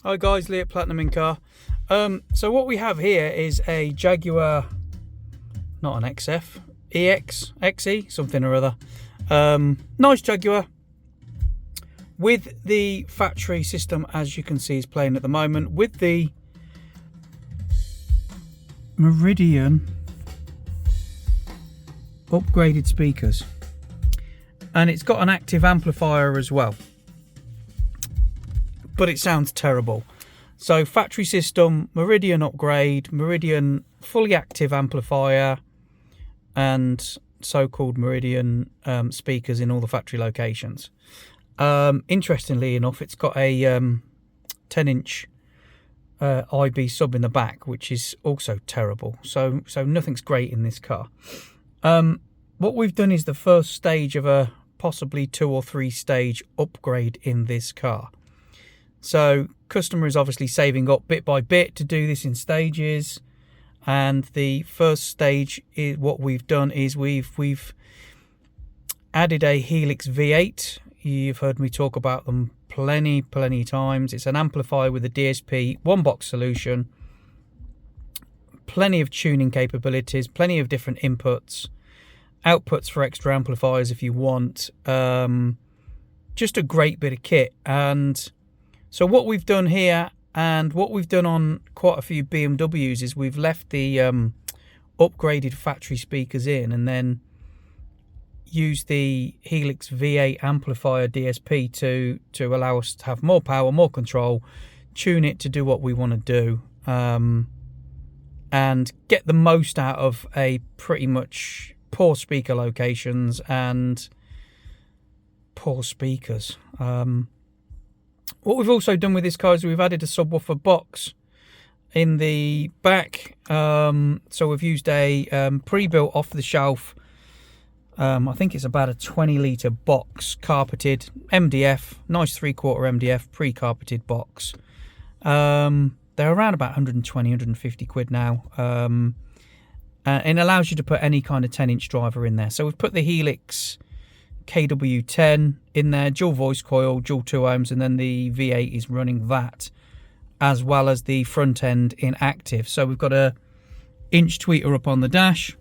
Hi guys, Lee at Platinum in Car. So what we have here is a Jaguar, not an XF, XE, something or other. Nice Jaguar with the factory system, as you can see, is playing at the moment with the Meridian upgraded speakers, and it's got an active amplifier as well, but it sounds terrible. So factory system, Meridian upgrade, Meridian fully active amplifier, and so-called Meridian speakers in all the factory locations. Interestingly enough, it's got a 10-inch IB sub in the back, which is also terrible. So nothing's great in this car. What we've done is the first stage of a possibly 2 or 3 stage upgrade in this car. So customer is obviously saving up bit by bit to do this in stages, and the first stage is what we've done is we've added a Helix V8. You've heard me talk about them plenty times. It's an amplifier with a DSP one box solution, plenty of tuning capabilities, plenty of different inputs, outputs for extra amplifiers if you want. Just a great bit of kit. And so what we've done here, and what we've done on quite a few BMWs, is we've left the upgraded factory speakers in, and then used the Helix V8 amplifier DSP to allow us to have more power, more control, tune it to do what we want to do, and get the most out of a pretty much poor speaker locations and poor speakers. What we've also done with this car is we've added a subwoofer box in the back. So we've used a pre-built off-the-shelf, I think it's about a 20-litre box, carpeted, MDF, nice 3/4 MDF, pre-carpeted box. They're around about 120, 150 quid now. And it allows you to put any kind of 10-inch driver in there. So we've put the Helix K10W in there, dual voice coil, dual 2 ohms, and then the V8 is running that, as well as the front end in active. So we've got a inch tweeter up on the dash,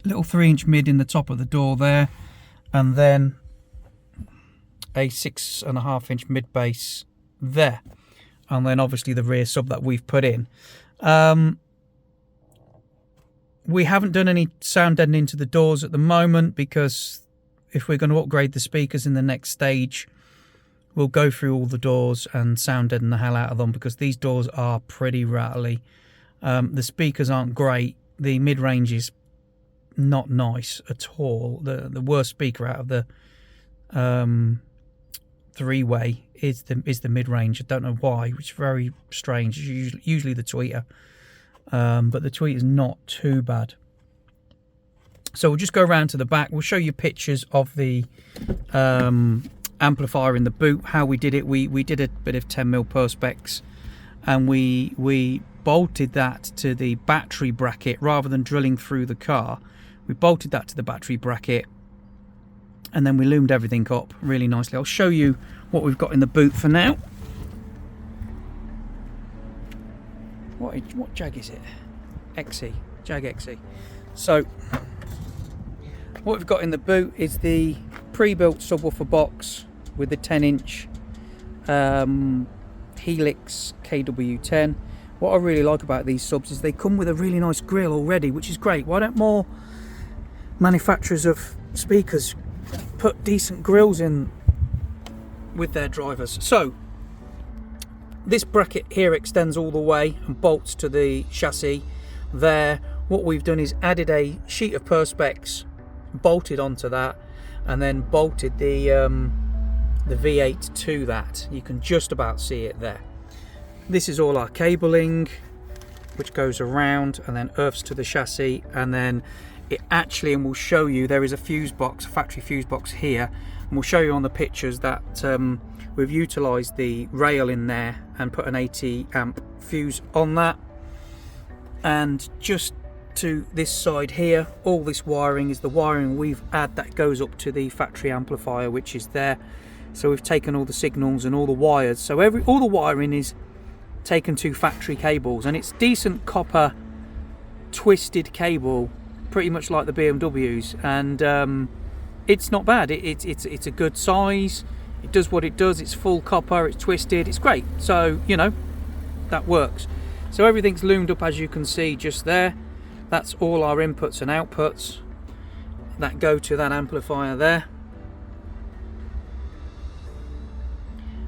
little 3-inch mid in the top of the door there, and then a 6.5-inch mid bass there, and then obviously the rear sub that we've put in. We haven't done any sound deadening to the doors at the moment, because if we're going to upgrade the speakers in the next stage, we'll go through all the doors and sound deaden the hell out of them, because these doors are pretty rattly. The speakers aren't great. The mid-range is not nice at all. The worst speaker out of the three-way is the mid-range. I don't know why, which is very strange. It's usually the tweeter. But the tweet is not too bad. So we'll just go around to the back. We'll show you pictures of the amplifier in the boot, how we did it. We did a bit of 10mm perspex, and we bolted that to the battery bracket rather than drilling through the car. We bolted that to the battery bracket, and then we loomed everything up really nicely. I'll show you what we've got in the boot for now. What Jag is it? XE, Jag XE. So what we've got in the boot is the pre-built subwoofer box with the 10-inch Helix KW10. What I really like about these subs is they come with a really nice grille already, which is great. Why don't more manufacturers of speakers put decent grills in with their drivers? So this bracket here extends all the way and bolts to the chassis there. What we've done is added a sheet of perspex, bolted onto that, and then bolted the V8 to that. You can just about see it there. This is all our cabling, which goes around and then earths to the chassis, and then it actually, and we'll show you, there is a fuse box, a factory fuse box here, and we'll show you on the pictures that we've utilised the rail in there and put an 80 amp fuse on that. And just to this side here, all this wiring is the wiring we've had that goes up to the factory amplifier, which is there. So we've taken all the signals and all the wires. So all the wiring is taken to factory cables, and it's decent copper twisted cable, pretty much like the BMWs, and it's not bad. It's a good size. It does what it does. It's full copper. It's twisted. It's great. So you know, that works. So everything's loomed up, as you can see just there. That's all our inputs and outputs that go to that amplifier there.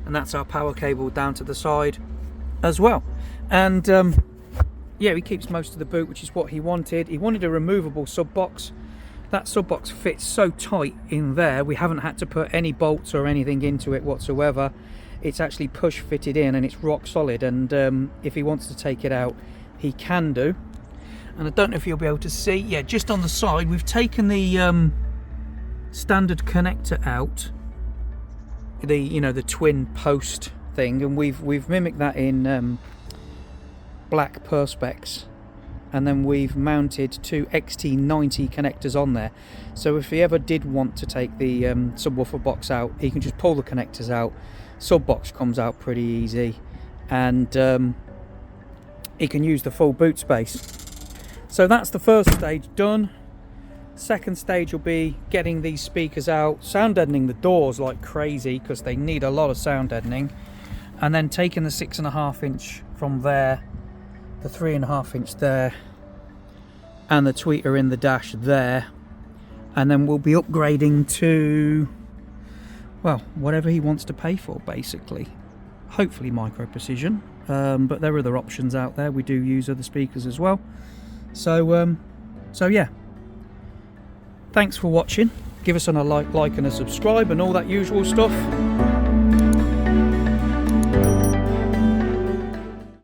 And that's our power cable down to the side as well. And yeah, he keeps most of the boot, which is what he wanted. He wanted a removable sub box. That sub box fits so tight in there, we haven't had to put any bolts or anything into it whatsoever. It's actually push fitted in, and it's rock solid, and if he wants to take it out, he can do. And I don't know if you'll be able to see, yeah, just on the side we've taken the standard connector out, the, you know, the twin post thing, and we've mimicked that in black perspex, and then we've mounted two XT90 connectors on there. So if he ever did want to take the subwoofer box out, he can just pull the connectors out. Sub box comes out pretty easy, and he can use the full boot space. So that's the first stage done. Second stage will be getting these speakers out, sound deadening the doors like crazy because they need a lot of sound deadening, and then taking the 6.5 inch from there, the 3.5 inch there, and the tweeter in the dash there, and then we'll be upgrading to, well, whatever he wants to pay for, basically. Hopefully micro precision, but there are other options out there. We do use other speakers as well. So yeah, thanks for watching. Give us a like and a subscribe and all that usual stuff.